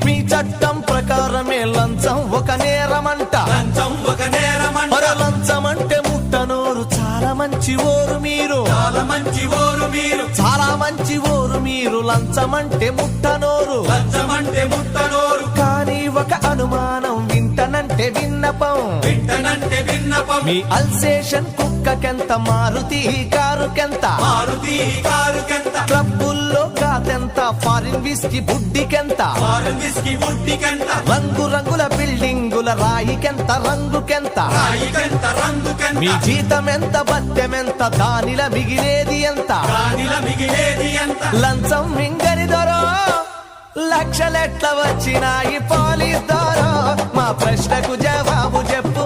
మీ చట్టం ప్రకారమే లంచం ఒక నేరమంట లంచం అంటే ముట్టనోరు చాలా మంచి ఓరు మీరు లంచం అంటే ముట్టనోరు కానీ ఒక అనుమానం వింటనంటే విన్నపం మీ అల్సేషన్ కుక్కకెంత మారుతి కారుకెంత క్లబ్బుల్లో కాతెంత ఫారిన్ విస్కీ బుడ్డికెంత రంగుల బిల్డింగుల రాయికెంత రంగుకెంత మీ జీతమెంత బత్తెమెంత దానిల మిగిలేది ఎంత లంచం మింగని దొరో లక్షలెట్ల వచ్చినాయి పోలీస్ దొరో మా ప్రశ్నకు జవాబు చెప్పు